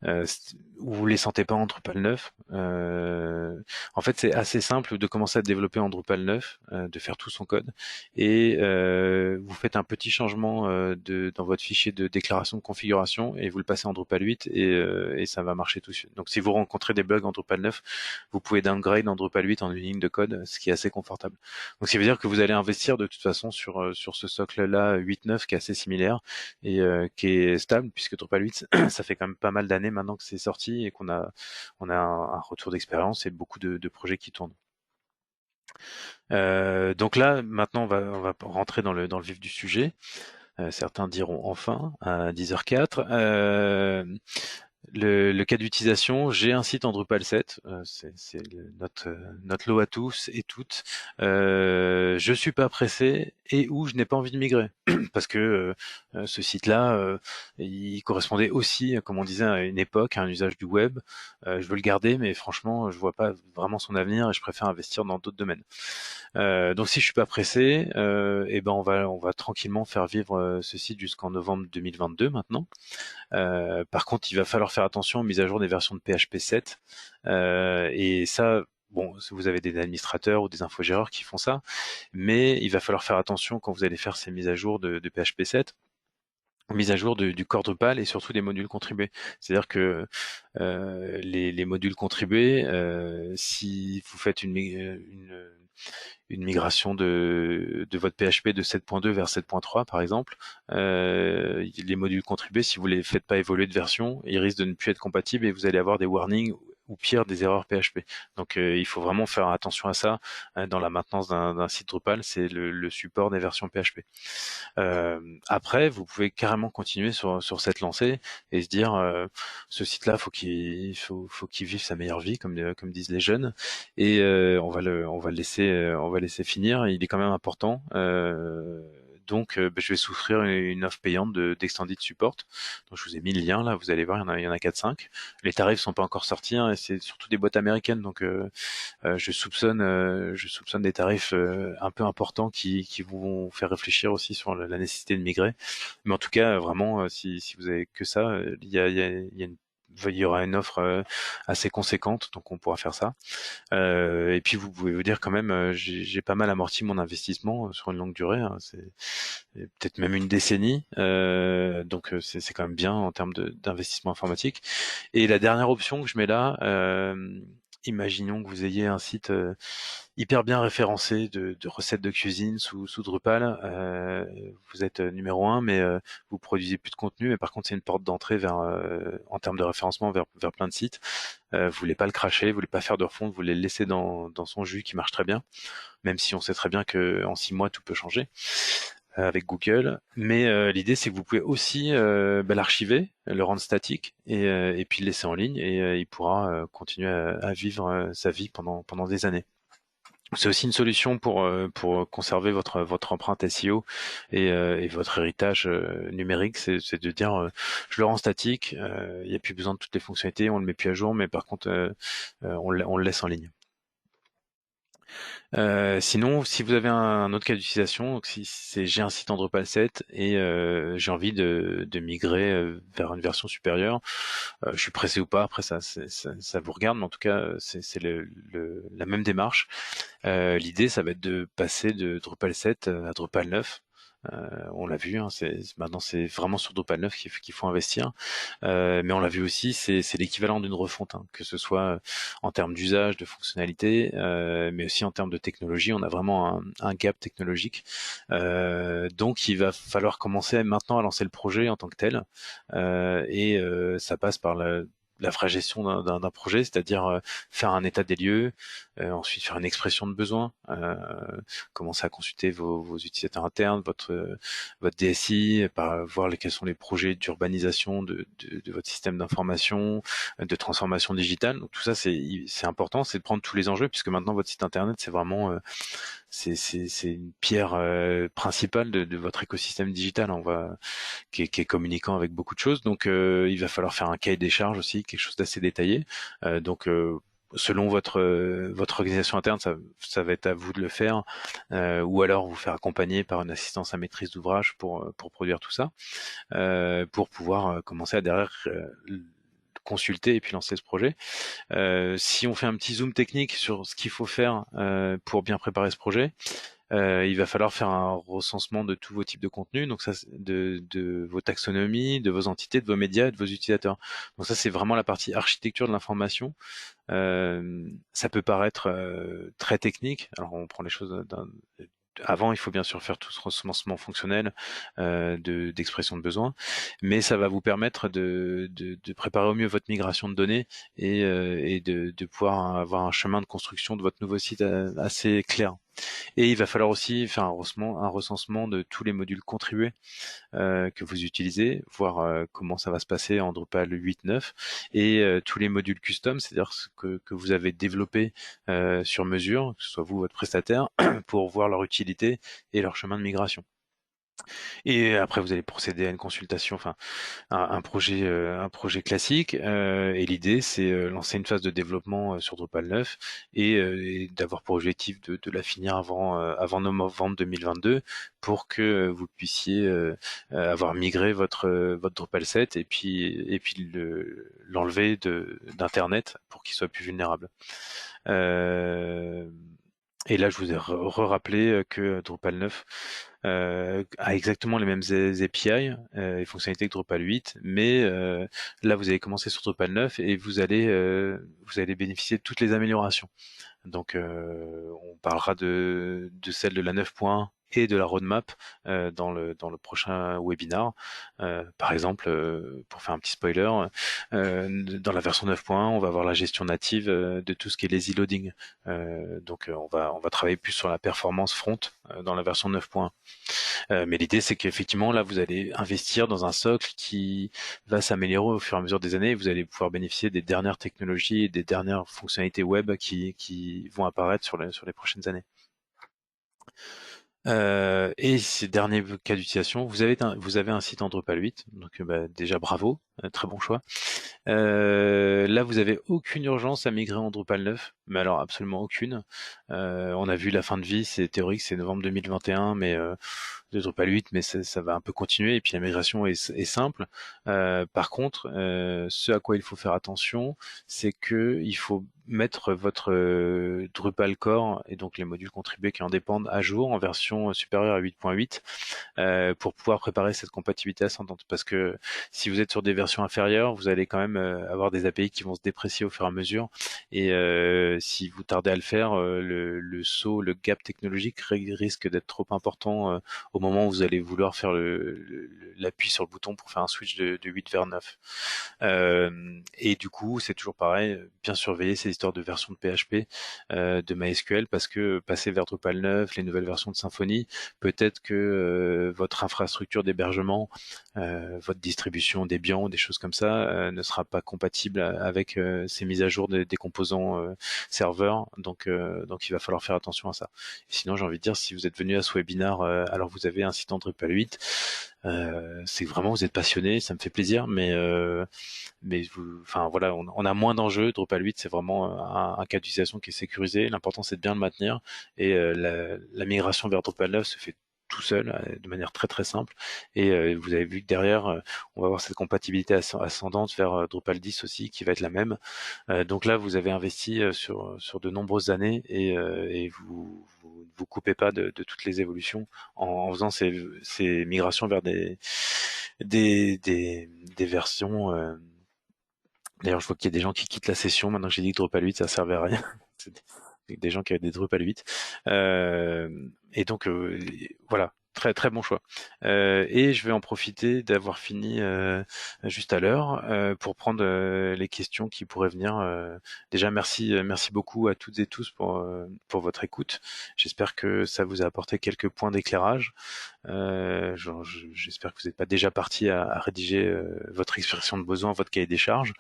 où vous les sentez pas en Drupal 9. En fait, c'est assez simple de commencer à développer en Drupal 9, de faire tout son code, et vous faites un petit changement dans votre fichier de déclaration de configuration et vous le passez en Drupal 8 et ça va marcher tout de suite. Donc, si vous rencontrez des bugs en Drupal 9, vous pouvez downgrade en Drupal 8 en une ligne de code, ce qui est assez confortable. Donc, ça veut dire que vous allez investir de toute façon sur ce socle-là 8.9 qui est assez similaire et qui est stable puisque Drupal 8, ça fait quand même pas mal d'années maintenant que c'est sorti et qu'on a un retour d'expérience et beaucoup de projets qui tournent. Donc là, maintenant, on va rentrer dans le vif du sujet. Certains diront enfin à 10h04. Le cas d'utilisation, j'ai un site en Drupal 7, notre lot à tous et toutes. Je suis pas pressé et où je n'ai pas envie de migrer parce que ce site-là, il correspondait aussi, comme on disait, à une époque, à un usage du web. Je veux le garder, mais franchement, je vois pas vraiment son avenir et je préfère investir dans d'autres domaines. Donc si je suis pas pressé, et ben on va tranquillement faire vivre ce site jusqu'en novembre 2022 maintenant. Par contre, il va falloir faire attention aux mises à jour des versions de PHP 7. Et ça, bon, si vous avez des administrateurs ou des infogéreurs qui font ça, mais il va falloir faire attention quand vous allez faire ces mises à jour de PHP 7 aux mises à jour du corps Drupal et surtout des modules contribués. C'est-à-dire que les modules contribués, si vous faites une migration de votre PHP de 7.2 vers 7.3 par exemple, les modules contribués, si vous les faites pas évoluer de version, ils risquent de ne plus être compatibles et vous allez avoir des warnings ou pire des erreurs PHP. Donc il faut vraiment faire attention à ça dans la maintenance d'un site Drupal, c'est le support des versions PHP. Après, vous pouvez carrément continuer sur cette lancée et se dire ce site-là, faut qu'il vive sa meilleure vie, comme disent les jeunes, et on va le laisser finir. Il est quand même important. Donc, je vais souffrir une offre payante d'Extended Support. Donc, je vous ai mis le lien là. Vous allez voir, il y en a 4-5. Les tarifs sont pas encore sortis hein, et c'est surtout des boîtes américaines. Donc, je soupçonne des tarifs un peu importants qui vont faire réfléchir aussi sur la nécessité de migrer. Mais en tout cas, vraiment, si vous avez que ça, il y aura une offre assez conséquente, donc on pourra faire ça. Et puis vous pouvez vous dire quand même, j'ai pas mal amorti mon investissement sur une longue durée, hein, c'est peut-être même une décennie, donc c'est quand même bien en termes d'investissement informatique. Et la dernière option que je mets là, imaginons que vous ayez un site hyper bien référencé de recettes de cuisine sous Drupal. Vous êtes numéro un, mais vous produisez plus de contenu. Mais par contre, c'est une porte d'entrée en termes de référencement vers plein de sites. Vous voulez pas le cracher, vous voulez pas faire de refonte, vous voulez le laisser dans son jus qui marche très bien, même si on sait très bien que en 6 mois tout peut changer avec Google. Mais l'idée, c'est que vous pouvez aussi l'archiver, le rendre statique et puis le laisser en ligne et il pourra continuer à vivre sa vie pendant des années. C'est aussi une solution pour conserver votre empreinte SEO et votre héritage numérique, c'est de dire je le rends statique, il n'y a plus besoin de toutes les fonctionnalités, on le met plus à jour, mais par contre on le laisse en ligne. Sinon, si vous avez un autre cas d'utilisation, donc si c'est j'ai un site en Drupal 7 et j'ai envie de migrer vers une version supérieure, je suis pressé ou pas, après ça vous regarde, mais en tout cas c'est la même démarche. L'idée, ça va être de passer de Drupal 7 à Drupal 9. On l'a vu, hein, maintenant c'est vraiment sur Drupal 9 qu'il faut investir. Mais on l'a vu aussi, c'est l'équivalent d'une refonte, hein, que ce soit en termes d'usage, de fonctionnalité, mais aussi en termes de technologie. On a vraiment un gap technologique. Donc il va falloir commencer maintenant à lancer le projet en tant que tel. Et ça passe par la vraie gestion d'un projet, c'est-à-dire faire un état des lieux, ensuite faire une expression de besoin, commencer à consulter vos utilisateurs internes, votre DSI, voir quels sont les projets d'urbanisation de votre système d'information, de transformation digitale. Donc tout ça, c'est important, c'est de prendre tous les enjeux, puisque maintenant votre site internet, c'est vraiment c'est une pierre principale de votre écosystème digital. Qui est communicant avec beaucoup de choses. Donc il va falloir faire un cahier des charges aussi, quelque chose d'assez détaillé. Donc selon votre organisation interne, ça va être à vous de le faire, ou alors vous faire accompagner par une assistance à maîtrise d'ouvrage pour produire tout ça, pour pouvoir commencer à derrière consulter et puis lancer ce projet. Si on fait un petit zoom technique sur ce qu'il faut faire pour bien préparer ce projet, il va falloir faire un recensement de tous vos types de contenus, donc ça, de vos taxonomies, de vos entités, de vos médias et de vos utilisateurs. Donc ça, c'est vraiment la partie architecture de l'information. Ça peut paraître très technique. Alors on prend les choses avant, il faut bien sûr faire tout ce recensement fonctionnel d'expression de besoin, mais ça va vous permettre de préparer au mieux votre migration de données et de pouvoir avoir un chemin de construction de votre nouveau site assez clair. Et il va falloir aussi faire un recensement de tous les modules contribués que vous utilisez, voir comment ça va se passer en Drupal 8.9 et tous les modules custom, c'est-à-dire ce que vous avez développé sur mesure, que ce soit vous, votre prestataire, pour voir leur utilité et leur chemin de migration. Et après, vous allez procéder à une consultation, enfin un projet classique. Et l'idée, c'est lancer une phase de développement sur Drupal 9 et d'avoir pour objectif de la finir avant novembre 2022 pour que vous puissiez avoir migré votre Drupal 7 et puis l'enlever d'internet pour qu'il soit plus vulnérable. Euh, et là, je vous ai rappelé que Drupal 9 a exactement les mêmes API et fonctionnalités que Drupal 8, mais là, vous allez commencer sur Drupal 9 et vous allez bénéficier de toutes les améliorations. Donc, on parlera de celle de la 9.1 et de la roadmap dans le prochain webinar. Par exemple, pour faire un petit spoiler, dans la version 9.1, on va avoir la gestion native de tout ce qui est lazy loading. Donc, on va travailler plus sur la performance front dans la version 9.1. Mais l'idée, c'est qu'effectivement, là, vous allez investir dans un socle qui va s'améliorer au fur et à mesure des années. Vous allez pouvoir bénéficier des dernières technologies et des dernières fonctionnalités web qui vont apparaître sur les prochaines années. Et ces derniers cas d'utilisation, vous avez un site en Drupal 8, donc déjà bravo, très bon choix. Là, vous avez aucune urgence à migrer en Drupal 9, mais alors absolument aucune. On a vu la fin de vie, c'est théorique, c'est novembre 2021, mais de Drupal 8, mais ça va un peu continuer. Et puis la migration est simple. Par contre, ce à quoi il faut faire attention, c'est que il faut mettre votre Drupal core et donc les modules contribués qui en dépendent à jour en version supérieure à 8.8 pour pouvoir préparer cette compatibilité ascendante. Parce que si vous êtes sur des versions inférieures, vous allez quand même avoir des API qui vont se déprécier au fur et à mesure. Et si vous tardez à le faire, le saut, le gap technologique risque d'être trop important au moment où vous allez vouloir faire l'appui sur le bouton pour faire un switch de 8 vers 9. Et du coup, c'est toujours pareil, bien surveiller ces histoires de versions de PHP, de MySQL, parce que passer vers Drupal 9, les nouvelles versions de Symfony, peut-être que votre infrastructure d'hébergement, votre distribution Debian, des choses comme ça, ne sera pas compatible avec ces mises à jour des composants serveurs. Donc il va falloir faire attention à ça. Et sinon, j'ai envie de dire, si vous êtes venu à ce webinaire alors vous avez un site en Drupal 8, c'est que vraiment vous êtes passionné, ça me fait plaisir, mais enfin voilà, on a moins d'enjeux. Drupal 8, c'est vraiment un cas d'utilisation qui est sécurisé. L'important, c'est de bien le maintenir. Et la migration vers Drupal 9 se fait tout seul, de manière très très simple. Et vous avez vu que derrière, on va avoir cette compatibilité ascendante vers Drupal 10 aussi, qui va être la même. Donc là, vous avez investi sur de nombreuses années et vous coupez pas de toutes les évolutions en faisant ces migrations vers des versions. D'ailleurs, je vois qu'il y a des gens qui quittent la session maintenant que j'ai dit que Drupal 8 ça servait à rien. C'est des gens qui avaient des Drupal 8. Et donc voilà, très très bon choix. Et je vais en profiter d'avoir fini juste à l'heure pour prendre les questions qui pourraient venir. Déjà, merci beaucoup à toutes et tous pour votre écoute. J'espère que ça vous a apporté quelques points d'éclairage. J'espère que vous n'êtes pas déjà parti à rédiger votre expression de besoin, votre cahier des charges.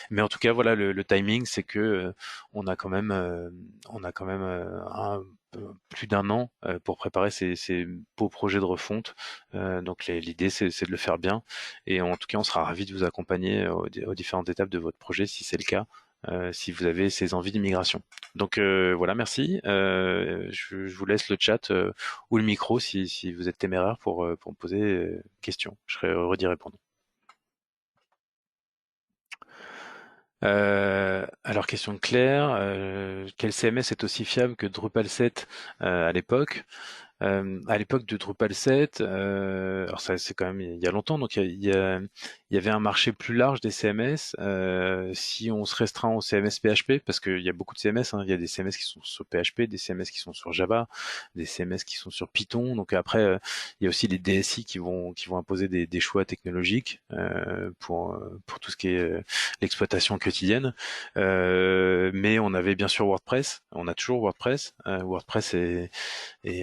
Mais en tout cas, voilà, le timing, c'est que on a quand même, plus d'un an pour préparer ces beaux projets de refonte. Donc l'idée, c'est de le faire bien. Et en tout cas, on sera ravis de vous accompagner aux différentes étapes de votre projet, si c'est le cas. Si vous avez ces envies d'immigration. Donc voilà, merci. Je vous laisse le chat ou le micro si vous êtes téméraire pour me poser question. Je serai heureux d'y répondre. Alors question de Claire, quel CMS est aussi fiable que Drupal 7 à l'époque? À l'époque de Drupal 7, alors ça c'est quand même il y a longtemps, donc il y avait un marché plus large des CMS. Si on se restreint au CMS PHP, parce qu'il y a beaucoup de CMS, hein, il y a des CMS qui sont sur PHP, des CMS qui sont sur Java, des CMS qui sont sur Python. Donc après, il y a aussi les DSI qui vont imposer des choix technologiques pour tout ce qui est l'exploitation quotidienne. Mais on avait bien sûr WordPress, on a toujours WordPress. WordPress est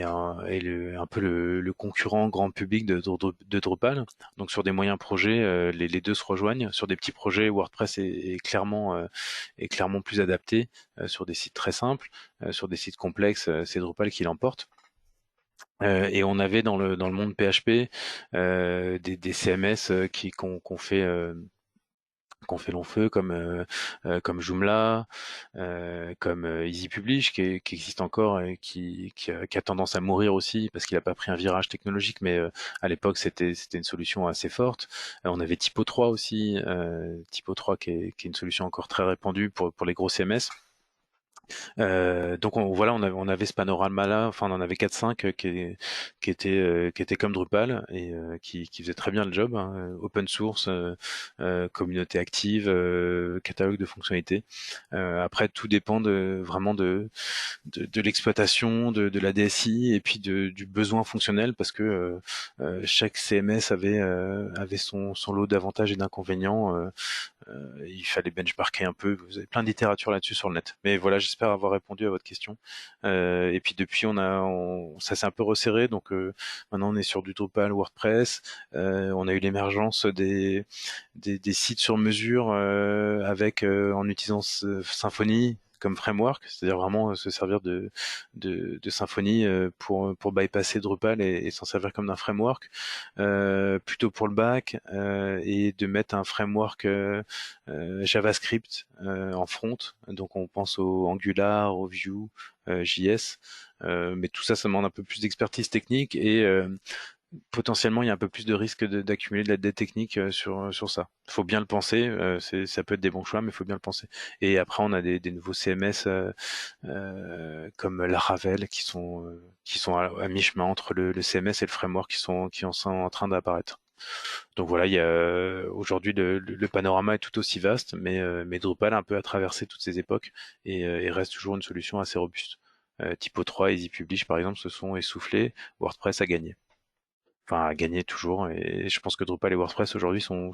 un peu le concurrent grand public de Drupal. Donc sur des moyens projets, les deux se rejoignent. Sur des petits projets, WordPress est clairement plus adapté sur des sites très simples. Sur des sites complexes, c'est Drupal qui l'emporte. Et on avait dans le monde PHP des CMS qu'on fait long feu comme Joomla, comme Easy Publish qui existe encore et qui a tendance à mourir aussi parce qu'il n'a pas pris un virage technologique, mais à l'époque c'était une solution assez forte. On avait Typo 3 aussi, Typo 3 qui est une solution encore très répandue pour les gros CMS. Donc voilà, on avait ce panorama-là, enfin on en avait 4-5 qui étaient comme Drupal et qui faisaient très bien le job, hein, open source, communauté active, catalogue de fonctionnalités. Après, tout dépend vraiment de l'exploitation, de la DSI et puis du besoin fonctionnel parce que chaque CMS avait son lot d'avantages et d'inconvénients. Il fallait benchmarker un peu. Vous avez plein de littérature là-dessus sur le net. Mais voilà, j'espère avoir répondu à votre question. Et puis depuis, ça s'est un peu resserré. Donc maintenant, on est sur du Drupal, WordPress. On a eu l'émergence des sites sur mesure en utilisant Symfony comme framework, c'est-à-dire vraiment se servir de Symfony pour bypasser Drupal et s'en servir comme d'un framework, plutôt pour le back, et de mettre un framework JavaScript en front. Donc on pense au Angular, au Vue, JS. Mais tout ça, ça demande un peu plus d'expertise technique et potentiellement il y a un peu plus de risque d'accumuler de la dette technique sur ça. Il faut bien le penser, ça peut être des bons choix, mais il faut bien le penser. Et après on a des nouveaux CMS comme Laravel qui sont à mi-chemin entre le CMS et le framework qui sont en train d'apparaître. Donc voilà, aujourd'hui le panorama est tout aussi vaste, mais Drupal a un peu à traverser toutes ces époques et reste toujours une solution assez robuste. Typo 3 Easy Publish par exemple se sont essoufflés, WordPress a gagné. Enfin, à gagner toujours. Et je pense que Drupal et WordPress aujourd'hui sont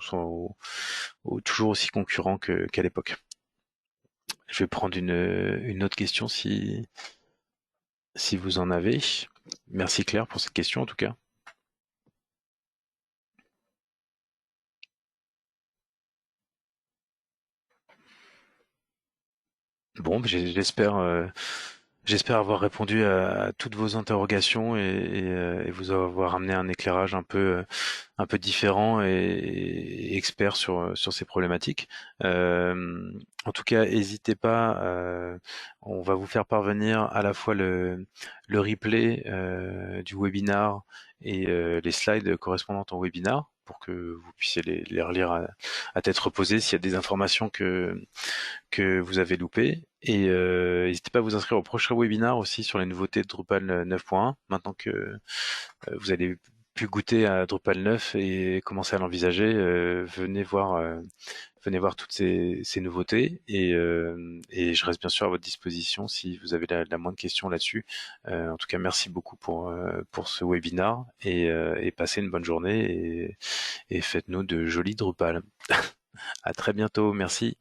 toujours aussi concurrents qu'à l'époque. Je vais prendre une autre question si vous en avez. Merci Claire pour cette question en tout cas. Bon, j'espère avoir répondu à toutes vos interrogations et vous avoir amené un éclairage un peu différent et expert sur ces problématiques. En tout cas, n'hésitez pas. On va vous faire parvenir à la fois le replay du webinar et les slides correspondantes au webinar pour que vous puissiez les relire à tête reposée s'il y a des informations que vous avez loupées. Et n'hésitez pas à vous inscrire au prochain webinar aussi sur les nouveautés de Drupal 9.1. Maintenant que vous allez pu goûter à Drupal 9 et commencer à l'envisager, venez voir toutes ces nouveautés et je reste bien sûr à votre disposition si vous avez la moindre question là-dessus. En tout cas, merci beaucoup pour ce webinar et passez une bonne journée et faites-nous de jolis Drupal. À très bientôt, merci.